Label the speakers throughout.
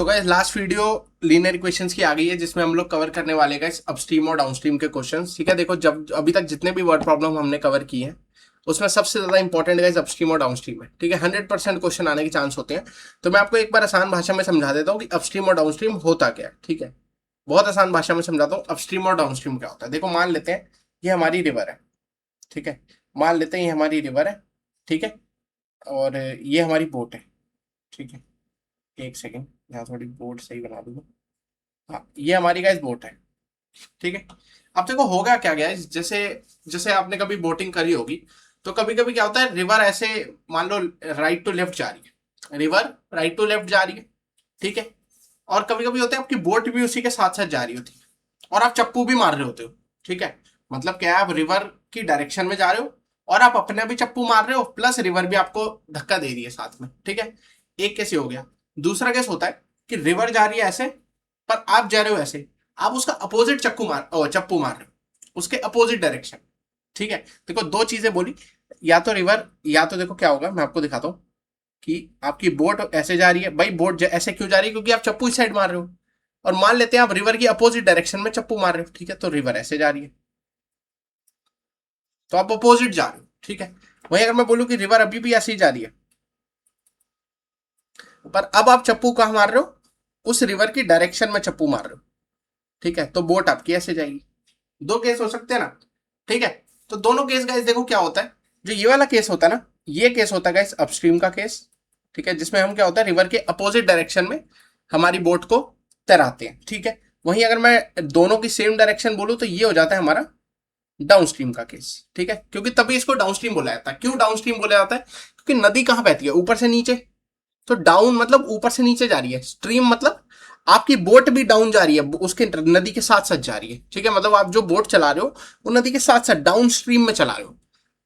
Speaker 1: तो guys last video linear equations की आ गई है, जिसमें हम लोग कवर करने वाले गाइस अपस्ट्रीम और डाउनस्ट्रीम के क्वेश्चंस। ठीक है, देखो जब अभी तक जितने भी वर्ड प्रॉब्लम हमने कवर किए हैं उसमें सबसे ज्यादा इंपॉर्टेंट गाइस अपस्ट्रीम और डाउनस्ट्रीम है। ठीक है, 100% क्वेश्चन आने के चांस होते हैं। तो मैं आपको एक बार आसान भाषा में समझा देता हूँ कि अपस्ट्रीम और डाउनस्ट्रीम होता क्या है। ठीक है, बहुत आसान भाषा में समझाता हूँ अपस्ट्रीम और डाउनस्ट्रीम क्या होता है। देखो मान लेते हैं ये हमारी रिवर है। ठीक है, मान लेते हैं ये हमारी रिवर है। ठीक है, और ये हमारी बोट है। ठीक है, एक सेकेंड, यहाँ थोड़ी बोट सही बना दूंगा। हाँ, ये हमारी गाइस बोट है। ठीक है, अब देखो होगा क्या गाइस, जैसे जैसे आपने कभी बोटिंग करी होगी तो कभी कभी क्या होता है, रिवर ऐसे मान लो राइट टू लेफ्ट जा रही है, रिवर राइट टू लेफ्ट जा रही है। ठीक है, और कभी कभी होता है आपकी बोट भी उसी के साथ साथ जा रही होती है और आप चप्पू भी मार रहे होते हो। ठीक है, मतलब क्या है, आप रिवर की डायरेक्शन में जा रहे हो और आप अपने भी चप्पू मार रहे हो, प्लस रिवर भी आपको धक्का दे रही है साथ में। ठीक है, एक केस ये हो गया। दूसरा केस होता है कि रिवर जा रही है ऐसे, पर आप जा रहे हो ऐसे, आप उसका अपोजिट चप्पू मार रहे हो, उसके अपोजिट डायरेक्शन। ठीक है, देखो दो चीजें बोली, या तो रिवर, या तो देखो क्या होगा मैं आपको दिखाता हूँ कि आपकी बोट ऐसे जा रही है। भाई बोट ऐसे क्यों जा रही है, क्योंकि आप चप्पू इस साइड मार रहे हो, और मान लेते हैं आप रिवर की अपोजिट डायरेक्शन में चप्पू मार रहे हो। ठीक है, तो रिवर ऐसे जा रही है तो आप अपोजिट जा रहे हो। ठीक है, वही अगर मैं बोलूं कि रिवर अभी भी ऐसे ही जा रही है, पर अब आप चप्पू कहां मार रहे हो, उस रिवर की डायरेक्शन में चप्पू मार रहे हो। ठीक है, तो बोट आपकी ऐसे जाएगी। दो केस हो सकते हैं ना। ठीक है, तो दोनों केस गाइस देखो क्या होता है, जो ये वाला केस होता है ना, ये केस होता है गाइस अपस्ट्रीम का केस। ठीक है, जिसमें हम क्या होता है, रिवर के अपोजिट डायरेक्शन में हमारी बोट को तैराते हैं। ठीक है, वहीं अगर मैं दोनों की सेम डायरेक्शन बोलूं तो ये हो जाता है हमारा डाउनस्ट्रीम का केस। ठीक है, क्योंकि तभी इसको डाउनस्ट्रीम बोला जाता है। क्यों डाउनस्ट्रीम बोला जाता है, क्योंकि नदी कहां बहती है, ऊपर से नीचे। तो डाउन मतलब ऊपर से नीचे जा रही है, स्ट्रीम मतलब आपकी बोट भी डाउन जा रही है, उसके नदी के साथ साथ जा रही है। ठीक है, मतलब आप जो बोट चला रहे हो वो नदी के साथ साथ डाउन स्ट्रीम में चला रहे हो।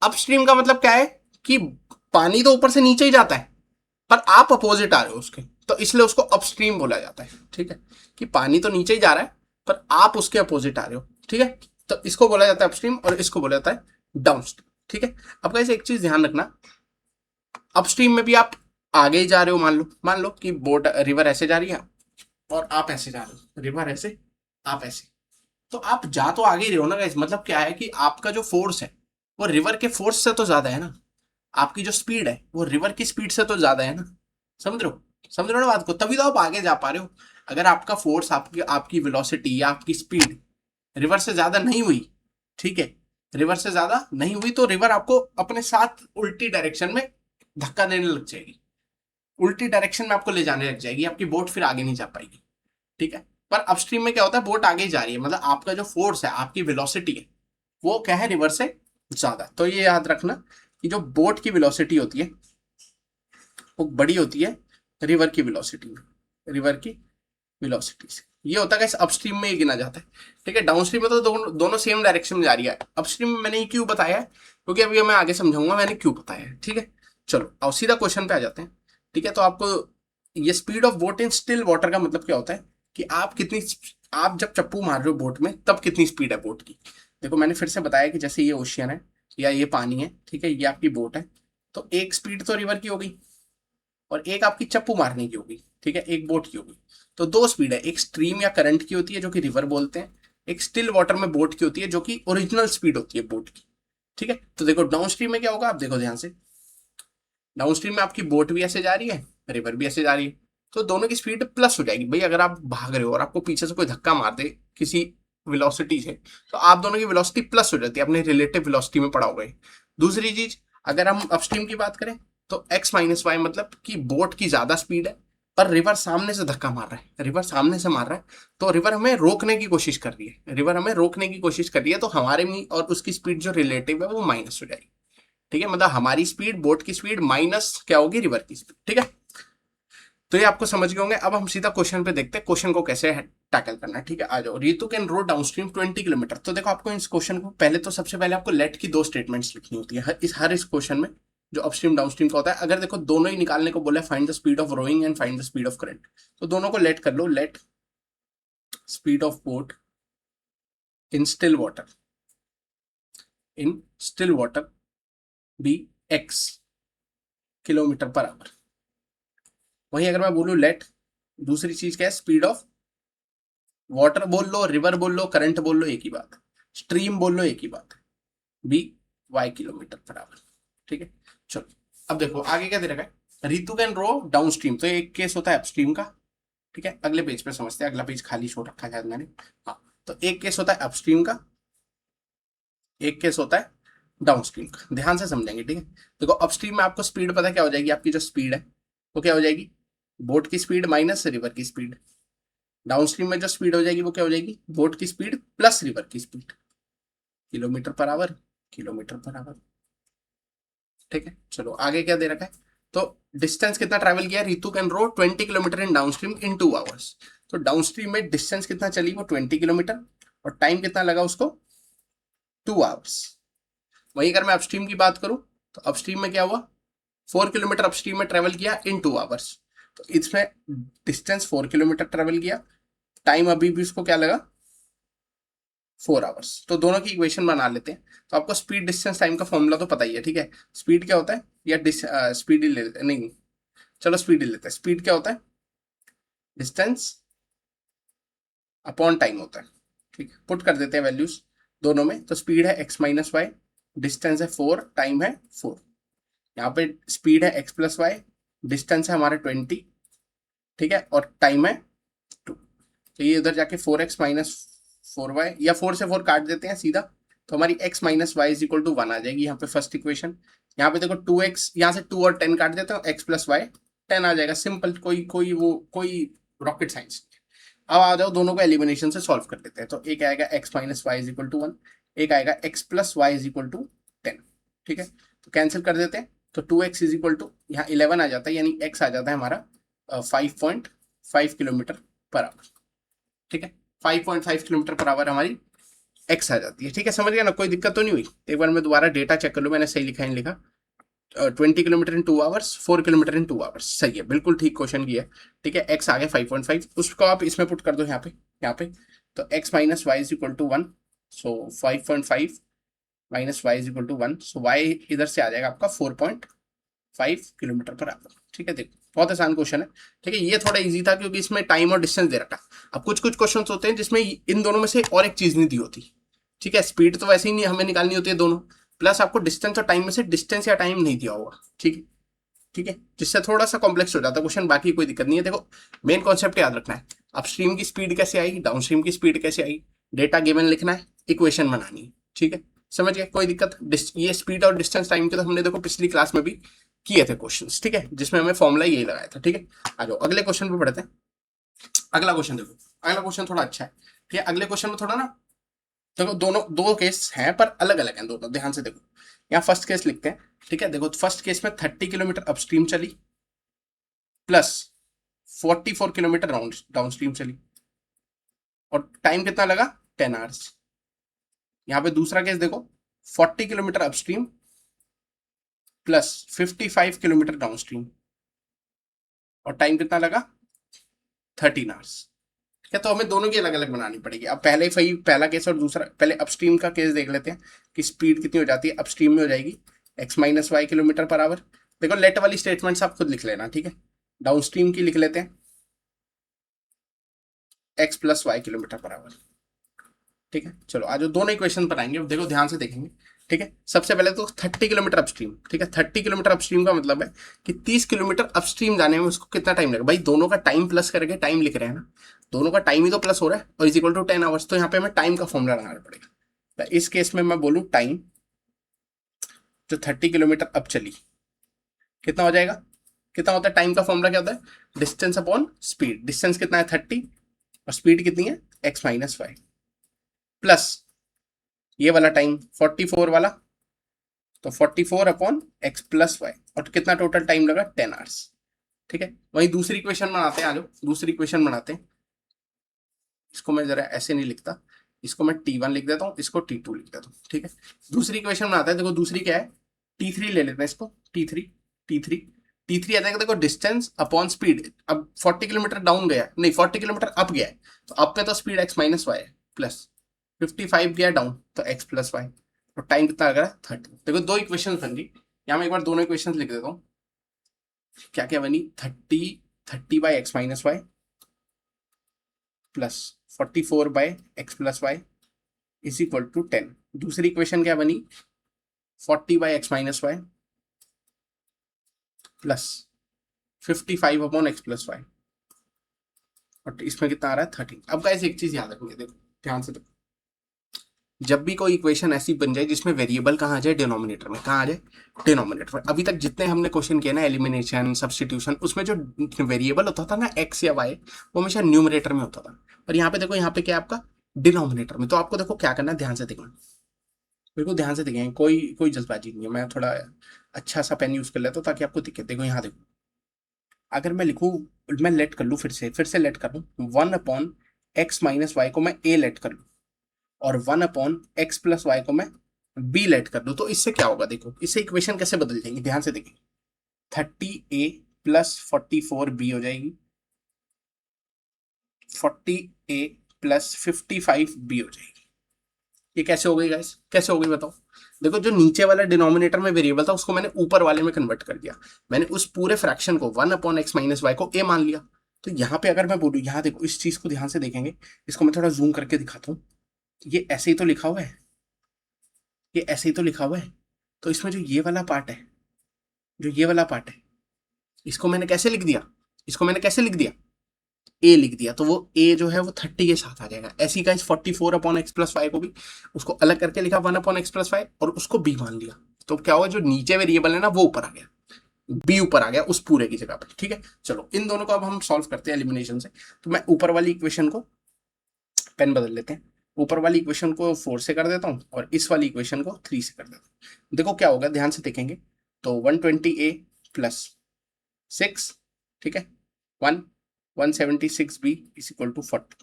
Speaker 1: अपस्ट्रीम का मतलब क्या है कि पानी तो ऊपर से नीचे ही जाता है, पर आप अपोजिट आ रहे हो उसके, तो इसलिए उसको अपस्ट्रीम बोला जाता है। ठीक है, कि पानी तो नीचे ही जा रहा है पर आप उसके अपोजिट आ रहे हो। ठीक है, तो इसको बोला जाता है अपस्ट्रीम और इसको बोला जाता है डाउनस्ट्रीम। ठीक है, अब कैसे एक चीज ध्यान रखना, अपस्ट्रीम में भी आप आगे ही जा रहे हो। मान लो कि बोट रिवर ऐसे जा रही है और आप ऐसे जा रहे हो, रिवर ऐसे आप ऐसे, तो आप जा तो आगे ही रहे हो ना गाइस। मतलब क्या है कि आपका जो फोर्स है वो रिवर के फोर्स से तो ज्यादा है ना, आपकी जो स्पीड है वो रिवर की स्पीड से तो ज्यादा है ना। समझ रहे हो, समझ रहे हो ना बात को, तभी तो आप आगे जा पा रहे हो। अगर आपका फोर्स, आपकी आपकी वेलोसिटी या आपकी स्पीड रिवर से ज्यादा नहीं हुई, ठीक है, रिवर से ज्यादा नहीं हुई, तो रिवर आपको अपने साथ उल्टी डायरेक्शन में धक्का देने लग जाएगी, उल्टी डायरेक्शन में आपको ले जाने लग जाएगी, आपकी बोट फिर आगे नहीं जा पाएगी। ठीक है, पर अपस्ट्रीम में क्या होता है, बोट आगे जा रही है, मतलब आपका जो फोर्स है, आपकी वेलोसिटी है, वो क्या है, रिवर से ज्यादा। तो ये याद रखना कि जो बोट की वेलोसिटी होती है वो बड़ी होती है रिवर की वेलोसिटी में, रिवर की वेलोसिटी से। ये होता है अपस्ट्रीम में, ये गिना जाता है। ठीक है, डाउनस्ट्रीम में तो दोनों सेम डायरेक्शन में जा रही है। अपस्ट्रीम में मैंने क्यों बताया है, क्योंकि अभी मैं आगे समझाऊंगा मैंने क्यों बताया है। ठीक है, चलो अब सीधा क्वेश्चन पे आ जाते हैं। ठीक है, तो आपको ये speed of boat in still water का मतलब क्या होता है कि आप कितनी, आप जब चप्पू मार रहे हो बोट में तब कितनी स्पीड है बोट की। देखो मैंने फिर से बताया कि जैसे ये ओशियन है या ये पानी है, ठीक है, ये आपकी बोट है, तो एक स्पीड तो रिवर की होगी और एक आपकी चप्पू मारने की होगी। ठीक है, एक बोट की होगी। तो दो स्पीड है, एक स्ट्रीम या करंट की होती है जो कि रिवर बोलते हैं, एक स्टिल वाटर में बोट की होती है जो कि ओरिजिनल स्पीड होती है बोट की। ठीक है, तो देखो डाउन स्ट्रीम में क्या होगा, आप देखो ध्यान से, डाउन स्ट्रीम में आपकी बोट भी ऐसे जा रही है, रिवर भी ऐसे जा रही है, तो दोनों की स्पीड प्लस हो जाएगी। भाई अगर आप भाग रहे हो और आपको पीछे से कोई धक्का मार दे किसी वेलोसिटी से, तो आप दोनों की वेलोसिटी प्लस हो जाती है, अपने रिलेटिव वेलोसिटी में पड़ा हुआ है। दूसरी चीज, अगर हम अपस्ट्रीम की बात करें तो एक्स माइनस वाई, मतलब कि बोट की ज्यादा स्पीड है पर रिवर सामने से धक्का मार रहा है, रिवर सामने से मार रहा है, तो रिवर हमें रोकने की कोशिश कर रही है, रिवर हमें रोकने की कोशिश कर रही है, तो हमारे में और उसकी स्पीड जो रिलेटिव है वो माइनस हो जाएगी। ठीक है, मतलब हमारी स्पीड, बोट की स्पीड माइनस क्या होगी, रिवर की स्पीड। ठीक है, तो ये आपको समझ गए होंगे। अब हम सीधा क्वेश्चन पे देखते हैं क्वेश्चन को कैसे टैकल करना है। ठीक है, आ जाओ। Ritu can row downstream 20 kilometre. तो देखो आपको इस क्वेश्चन को पहले तो सबसे पहले आपको लेट की दो स्टेटमेंट्स लिखनी होती है हर इस क्वेश्चन में, जो अपस्ट्रीम डाउनस्ट्रीम का होता है। अगर देखो दोनों ही निकालने को बोला है, find the speed of rowing and find the speed of current, तो दोनों को लेट कर लो। Let speed of boat in still water, in still water be x kilometre per hour. वहीं अगर मैं बोलूं लेट दूसरी चीज क्या है, स्पीड ऑफ वाटर बोल लो, रिवर बोल लो, करंट बोल लो, एक ही बात है। स्ट्रीम बोल लो, एक ही बात है। B Y kilometre per hour. ठीक है, चलो अब देखो आगे क्या दे रखा है, Ritu can row down stream, तो एक केस होता है अपस्ट्रीम का। ठीक है, अगले पेज पे समझते हैं, अगला पेज खाली छोड़ रखा है शायद मैंने। हाँ, तो एक केस होता है अपस्ट्रीम का, एक केस होता है डाउनस्ट्रीम का। ध्यान से समझेंगे, ठीक है। देखो अपस्ट्रीम में आपको स्पीड पता क्या हो जाएगी, आपकी जो स्पीड है वो क्या हो जाएगी, बोट की स्पीड माइनस रिवर की स्पीड। डाउनस्ट्रीम में जो स्पीड हो जाएगी वो क्या हो जाएगी, बोट की स्पीड प्लस रिवर की speed, kilometre per our, kilometre per hour. ठीक है, चलो आगे क्या दे रखा है, तो डिस्टेंस कितना ट्रैवल किया, Ritu can row 20 kilometre in downstream in 2 hours. तो डाउनस्ट्रीम में डिस्टेंस कितना चली, वो 20 किलोमीटर, और टाइम कितना लगा उसको, 2 आवर्स। वहीं अगर मैं अपस्ट्रीम की बात करूं, तो अपस्ट्रीम में क्या हुआ, 4 किलोमीटर अपस्ट्रीम में ट्रेवल किया इन 2 आवर्स। तो इसमें डिस्टेंस 4 किलोमीटर ट्रेवल किया, टाइम अभी भी उसको क्या लगा, 4 आवर्स। तो दोनों की इक्वेशन बना लेते हैं। तो आपको स्पीड डिस्टेंस टाइम का फॉर्मूला तो पता ही है, ठीक है। स्पीड क्या होता है, या स्पीड ही ले लेते हैं, नहीं चलो स्पीड ही लेते हैं। स्पीड क्या होता है, डिस्टेंस अपॉन टाइम होता है। ठीक है, पुट कर देते हैं वैल्यूज दोनों में। तो स्पीड है x-y, डिस्टेंस है 4, टाइम है 4। यहाँ पे स्पीड है x+y, डिस्टेंस है हमारा 20, ठीक है, और टाइम है 2। तो ये उधर जाके 4x-4y, या 4 से 4 काट देते हैं सीधा, तो हमारी x-y = 1 आ जाएगी यहाँ पे फर्स्ट इक्वेशन। यहाँ पे देखो 2x, यहाँ से 2 और 10 काट देते हो, x+y 10 आ जाएगा, सिंपल, कोई रॉकेट साइंस। अब आ जाओ दोनों को एलिमिनेशन से सॉल्व कर लेते हैं। तो एक आएगा x-y = 1, एक आएगा x+y = 10। ठीक है, तो कैंसिल कर देते हैं। तो 2x यहाँ 11 आ जाता है, यानी x आ जाता है हमारा 5.5 किलोमीटर पर आवर। ठीक है, 5.5 किलोमीटर पर आवर हमारी x आ जाती है। ठीक है, समझ गया ना, कोई दिक्कत तो नहीं हुई। एक बार मैं दोबारा डेटा चेक कर लूँ, मैंने सही लिखा है नहीं लिखा। 20 किलोमीटर इन 2 आवर्स, 4 किलोमीटर इन 2 आवर्स, सही है, बिल्कुल ठीक क्वेश्चन किया है। ठीक है, x आ गया 5.5, उसको आप इसमें पुट कर दो यहाँ पे। तो x-y = 1, सो 5.5 -y = 1, सो y इधर से आ जाएगा आपका 4.5 किलोमीटर पर आवर। ठीक है, देखो बहुत आसान क्वेश्चन है। ठीक है, ये थोड़ा इजी था क्योंकि इसमें टाइम और डिस्टेंस दे रखा है। अब कुछ कुछ क्वेश्चन होते हैं जिसमें इन दोनों में से और एक चीज नहीं दी होती। ठीक है, स्पीड तो वैसे ही नहीं हमें निकालनी होती है दोनों, प्लस आपको डिस्टेंस और टाइम में से डिस्टेंस या टाइम नहीं दिया होगा। ठीक है, ठीक है, जिससे थोड़ा सा कॉम्प्लेक्स हो जाता है क्वेश्चन, बाकी कोई दिक्कत नहीं है। देखो मेन कॉन्सेप्ट याद रखना है, अपस्ट्रीम की स्पीड कैसे आई, डाउनस्ट्रीम की स्पीड कैसे आई, डेटा गिवन लिखना है, इक्वेशन बनानी है। ठीक है, समझ गए, कोई दिक्कत। ये स्पीड और डिस्टेंस टाइम के तो हमने देखो पिछली क्लास में भी किए थे क्वेश्चंस, ठीक है, जिसमें हमें फॉर्मूला यही लगाया था। ठीक है, आ जाओ अगले क्वेश्चन पे बढ़ते हैं। अगला क्वेश्चन देखो, अगला क्वेश्चन थोड़ा अच्छा है। ठीक है, अगले क्वेश्चन में थोड़ा ना, देखो दोनों दो केस हैं पर अलग अलग हैं दोनों, ध्यान से देखो। यहाँ फर्स्ट केस लिखते हैं। ठीक है, देखो फर्स्ट केस में 30 किलोमीटर अपस्ट्रीम चली प्लस 44 किलोमीटर डाउनस्ट्रीम चली, और टाइम कितना लगा, 10 आवर्स। यहाँ पे दूसरा केस देखो, 40 kilometre upstream plus 55 kilometre downstream, और टाइम कितना लगा, 13 आवर्स। ठीक है, तो हमें दोनों की अलग अलग बनानी पड़ेगी। अब पहला केस और दूसरा, पहले अपस्ट्रीम का केस देख लेते हैं कि स्पीड कितनी हो जाती है। अपस्ट्रीम में हो जाएगी x-y किलोमीटर पर आवर। देखो लेट वाली स्टेटमेंट्स आप खुद लिख लेना, ठीक है। डाउनस्ट्रीम की लिख लेते हैं x+y किलोमीटर पर आवर। ठीक है, चलो आज दोनों इक्वेशन बनाएंगे, देखो ध्यान से देखेंगे। ठीक है, सबसे पहले तो 30 किलोमीटर अपस्ट्रीम। ठीक है, 30 किलोमीटर अपस्ट्रीम का मतलब है कि 30 किलोमीटर अपस्ट्रीम जाने में उसको कितना टाइम लगेगा। भाई दोनों का टाइम प्लस करके टाइम लिख रहे हैं ना, दोनों का टाइम ही तो प्लस हो रहा है, और = 10 आवर्स। तो यहाँ पे हमें टाइम का फॉर्मूला लगाना पड़ेगा। तो इस केस में मैं बोलूँ टाइम जो 30 किलोमीटर अब चली कितना हो जाएगा, कितना होता है टाइम का फॉर्मूला, क्या होता है, डिस्टेंस अपॉन स्पीड। डिस्टेंस कितना है 30, और स्पीड कितनी है x-y, प्लस ये वाला टाइम 44 वाला, तो 44/x+y, और कितना टोटल टाइम लगा, 10 आवर्स। ठीक है, वही दूसरी इक्वेशन बनाते हैं। आ जाओ दूसरी इक्वेशन बनाते हैं। इसको मैं जरा ऐसे नहीं लिखता, इसको मैं T1 लिख देता हूँ, इसको T2 लिख देता हूँ। ठीक है, दूसरी इक्वेशन बनाते हैं। देखो दूसरी क्या है, T3 ले लेते हैं इसको, T3 आ जाएगा। देखो डिस्टेंस अपॉन स्पीड, अब 40 किलोमीटर डाउन गया, नहीं 40 किलोमीटर अप गया है, तो अप पे तो स्पीड x-y है, प्लस 55 गया डाउन तो x+y, और टाइम कितना लग रहा है 30। देखो दो इक्वेशन बन गई। यहाँ मैं एक बार दोनों इक्वेशन लिख देता हूँ। क्या क्या बनी, 30 30/x-y plus 44/x+y is equal to 10। दूसरी इक्वेशन क्या बनी, 40/x-y प्लस 55/x+y, और इसमें कितना आ रहा है 13। अब गाइस एक चीज याद रखेंगे, देखो ध्यान से देखो, जब भी कोई इक्वेशन ऐसी बन जाए जिसमें वेरिएबल कहाँ आ जाए, डिनोमिनेटर में, कहाँ आ जाए, डिनोमिनेटर में। अभी तक जितने हमने क्वेश्चन किए ना, एलिमिनेशन, सब्स्टिट्यूशन, उसमें जो वेरिएबल होता था ना एक्स या वाई, वो हमेशा न्यूमरेटर में होता था। और यहाँ पे देखो, यहाँ पे क्या है आपका, डिनोमिनेटर में। तो आपको देखो क्या करना है, ध्यान से देखना, बिल्कुल ध्यान से देखेंगे, कोई कोई जल्दबाजी नहीं है। मैं थोड़ा अच्छा सा पेन यूज कर लेता हूँ ताकि आपको दिक्कत। देखो यहाँ देखो, अगर मैं लिखूँ, मैं लेट कर लूँ, फिर से लेट कर लूँ, 1/x-y को मैं a लेट कर लूँ, और 1/x+y को मैं b लेट कर दूं, तो इससे क्या होगा, देखो इससे इक्वेशन कैसे बदल जाएंगी, ध्यान से देखिए। 30a प्लस 44b हो जाएगी, 40a प्लस 55b हो जाएगी। ये कैसे हो गई गाइस, कैसे हो गई बताओ। देखो, जो नीचे वाला डिनोमिनेटर में वेरिएबल था उसको मैंने ऊपर वाले में कन्वर्ट कर दिया। मैंने उस पूरे फ्रैक्शन को 1/x-y को a मान लिया। तो यहाँ पे अगर मैं बोलूँ, यहाँ देखो, इस चीज को ध्यान से देखेंगे, इसको मैं थोड़ा जूम करके दिखाता हूँ। ये ऐसे ही तो लिखा हुआ है, ये ऐसे ही तो लिखा हुआ है। तो इसमें जो ये वाला पार्ट है, जो ये वाला पार्ट है, इसको मैंने कैसे लिख दिया, इसको मैंने कैसे लिख दिया, ए लिख दिया। तो वो ए जो है वो 30 के साथ आ जाएगा। ऐसी का 44/x+y को भी उसको अलग करके लिखा 1/x+y, और उसको बी मान लिया। तो क्या हुआ, जो नीचे वेरिएबल है ना वो ऊपर आ गया, बी ऊपर आ गया उस पूरे की जगह पर। ठीक है, चलो इन दोनों को अब हम सॉल्व करते हैं एलिमिनेशन से। तो मैं ऊपर वाली इक्वेशन को, पेन बदल लेते हैं, ऊपर वाली इक्वेशन को 4 से कर देता हूं और इस वाली इक्वेशन को 3 से कर देता हूं। देखो क्या होगा, ध्यान से देखेंगे। तो 120a प्लस 6, ठीक है, 176b इज इक्वल टू 40।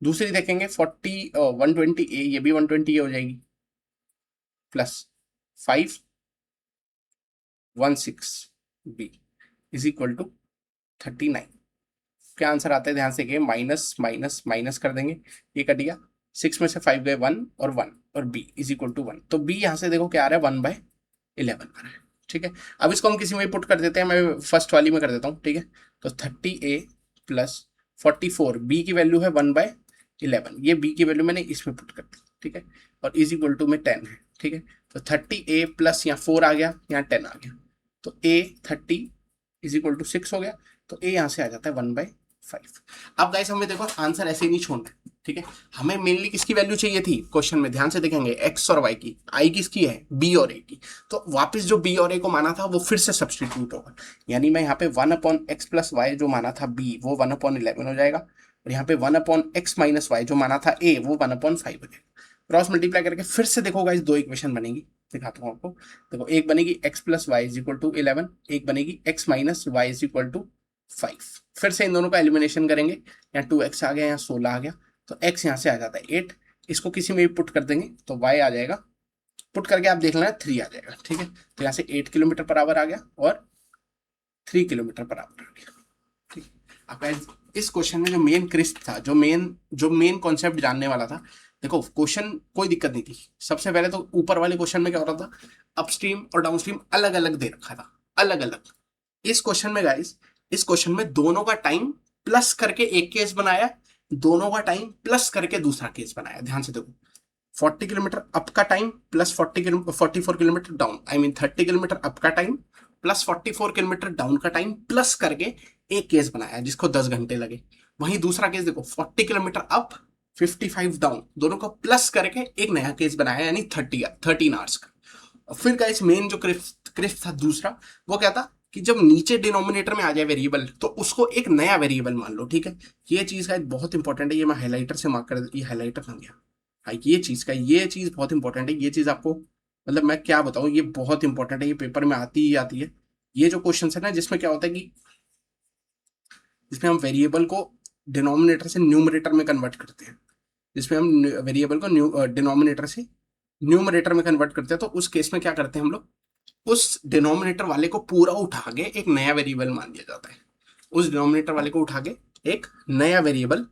Speaker 1: दूसरी देखेंगे 120a, ये भी 120a हो जाएगी, plus 516b is equal to 39। क्या आंसर आता है, ध्यान से देखिए, माइनस माइनस माइनस कर देंगे, ये कट गया, 6 में से 5 गए 1 और 1, और b इज इक्वल टू 1। तो b यहाँ से देखो क्या आ रहा है, 1/11 आ रहा है। ठीक है, अब इसको हम किसी में पुट कर देते हैं, मैं फर्स्ट वाली में कर देता हूँ। ठीक है, तो 30a प्लस 44, b की वैल्यू है 1/11, ये b की वैल्यू मैंने इसमें पुट कर दी। ठीक है, और इज इक्वल टू में 10 है। ठीक है, तो 30a प्लस यहाँ 4 आ गया, यहाँ 10 आ गया, तो a 30 इज इक्वल टू 6 हो गया। तो a यहाँ से आ जाता है 1/5। अब गाइस हमें देखो आंसर ऐसे ही नहीं छोड़ना है। ठीक है, हमें मेनली किसकी वैल्यू चाहिए थी क्वेश्चन में, ध्यान से देखेंगे, x और y की, i किसकी है, b और a की। तो वापस जो b और a को माना था वो फिर से सब्सटीट्यूट होगा, यानी मैं यहाँ पे 1/x+y जो माना था b, वो 1/11 हो जाएगा, और यहाँ पे 1/x-y जो माना था a, वो 1/5 हो जाएगा। क्रॉस मल्टीप्लाई करके फिर से देखो गाइस, दो इक्वेशन बनेगी, दिखाता हूँ आपको। देखो, एक बनेगी x+y इज इक्वल टू 11, एक बनेगी x-y इज इक्वल टू 5। फिर से इन दोनों का एलिमिनेशन करेंगे, यहाँ 2x आ गया, यहाँ 16 आ गया, तो x यहाँ से आ जाता है 8, इसको किसी में भी पुट कर देंगे तो y आ जाएगा, पुट करके आप देख लेना 3 आ जाएगा। ठीक है, तो यहाँ से 8 किलोमीटर पर आवर आ गया और 3 किलोमीटर पर आवर आ गया। ठीक है, अब इस क्वेश्चन में जो मेन क्रिस्प था, जो मेन कॉन्सेप्ट जानने वाला था, देखो क्वेश्चन कोई दिक्कत नहीं थी। सबसे पहले तो ऊपर वाले क्वेश्चन में क्या हो रहा था, अपस्ट्रीम और डाउनस्ट्रीम अलग अलग दे रखा था, अलग अलग। इस क्वेश्चन में गाइस, इस क्वेश्चन में दोनों का टाइम प्लस करके एक केस बनाया, दोनों का टाइम प्लस करके दूसरा केस बनाया। ध्यान से देखो, 40 किलोमीटर अप का time plus 44 kilometre down, I mean 30 kilometre up का टाइम प्लस 44 किलोमीटर डाउन का टाइम प्लस करके एक केस बनाया जिसको 10 घंटे लगे। वहीं दूसरा केस देखो, 40 किलोमीटर अप 55 डाउन, दोनों को प्लस करके एक नया केस बनाया, यानी 13 आवर्स का। फिर गाइस मेन जो क्रिस्प था दूसरा, वो क्या था कि जब नीचे डिनोमिनेटर में आ जाए वेरिएबल तो उसको एक नया वेरिएबल मान लो। ठीक है, ये चीज का बहुत इंपॉर्टेंट है, ये मैं हाइलाइटर से मार्क कर, ये हाइलाइटर बन गया। हाँ, ये चीज बहुत इंपॉर्टेंट है, ये चीज आपको मतलब मैं क्या बताऊं, ये बहुत इंपॉर्टेंट है, ये पेपर में आती ही आती है। ये जो क्वेश्चन है ना, जिसमें क्या होता है कि जिसमें हम वेरिएबल को डिनोमिनेटर से न्यूमरेटर में कन्वर्ट करते हैं, जिसमें हम वेरिएबल को डिनोमिनेटर से न्यूमरेटर में कन्वर्ट करते हैं, तो उस केस में क्या करते हैं हम लोग, उस डिनोमिनेटर वाले को पूरा उठा के एक नया वेरिएबल मान लिया जाता है, उस डिनोमिनेटर वाले को उठा के एक नया वेरिएबल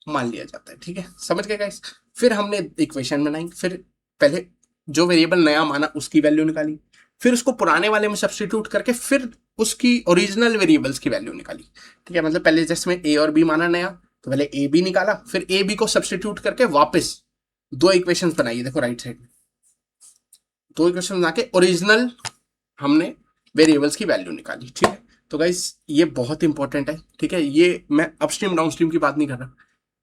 Speaker 1: मान लिया जाता है। ठीक है, समझ गए गाइस। फिर हमने इक्वेशन बनाई, फिर पहले जो वेरिएबल नया माना उसकी वैल्यू निकाली, फिर उसको पुराने वाले में सब्स्टिट्यूट करके फिर उसकी ओरिजिनल वेरिएबल्स की वैल्यू निकाली। ठीक है, मतलब पहले जिसमें ए और बी माना नया, तो पहले ए बी निकाला, फिर ए बी को सब्सटीट्यूट करके वापस दो इक्वेशंस बनाई, देखो राइट साइड में दो इक्वेशन बना के ओरिजिनल हमने वेरिएबल्स की वैल्यू निकाली। ठीक है, तो गाइस ये बहुत इंपॉर्टेंट है। ठीक है, ये मैं अपस्ट्रीम डाउनस्ट्रीम की बात नहीं कर रहा,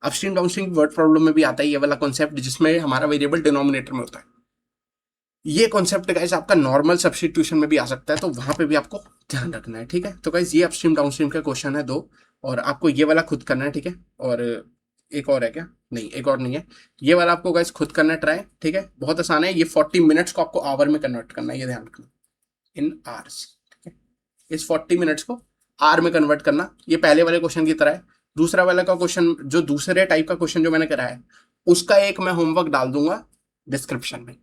Speaker 1: अपस्ट्रीम डाउनस्ट्रीम वर्ड प्रॉब्लम में भी आता है ये वाला कॉन्सेप्ट, जिसमें हमारा वेरिएबल डिनोमिनेटर में होता है। ये कॉन्सेप्ट गाइस आपका नॉर्मल सब्स्टिट्यूशन में भी आ सकता है, तो वहां पे भी आपको ध्यान रखना है। ठीक है, तो गाइस ये अपस्ट्रीम डाउनस्ट्रीम का क्वेश्चन है दो, और आपको ये वाला खुद करना है। ठीक है, और एक और है क्या? नहीं, एक और नहीं है, ये वाला आपको गाइस खुद करना है ट्राई। ठीक है, बहुत आसान है, ये 40 मिनट्स को आपको आवर में कन्वर्ट करना है, ये ध्यान रखना, इन आवर्स। ठीक है, इस 40 मिनट्स को आर में कन्वर्ट करना, ये पहले वाले क्वेश्चन की तरह है। दूसरा वाला का क्वेश्चन, जो दूसरे टाइप का क्वेश्चन जो मैंने कराया है, उसका एक मैं होमवर्क डाल दूंगा डिस्क्रिप्शन में।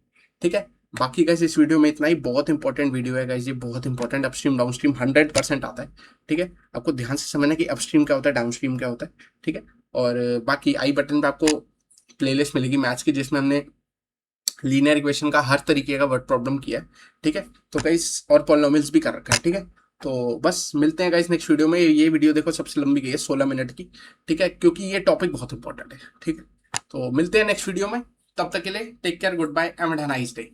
Speaker 1: ठीक है, बाकी गाइस इस वीडियो में इतना ही, बहुत इंपॉर्टेंट वीडियो है गाइस, ये बहुत इंपॉर्टेंट, अपस्ट्रीम डाउनस्ट्रीम 100% आता है। ठीक है, आपको ध्यान से समझना कि अपस्ट्रीम क्या होता है, डाउनस्ट्रीम क्या होता है। ठीक है, और बाकी आई बटन पे आपको प्लेलिस्ट मिलेगी मैथ्स की, जिसमें हमने लीनियर इक्वेशन का हर तरीके का वर्ड प्रॉब्लम किया है। ठीक है, तो गाइस और पॉलिनोमियल्स भी कर रखा है। ठीक है, तो बस मिलते हैं गाइस नेक्स्ट वीडियो में। ये वीडियो देखो सबसे लंबी गई है 16 मिनट की। ठीक है, क्योंकि ये टॉपिक बहुत इंपॉर्टेंट है। ठीक है, तो मिलते हैं नेक्स्ट वीडियो में, तब तक के लिए take care, goodbye and have a nice day.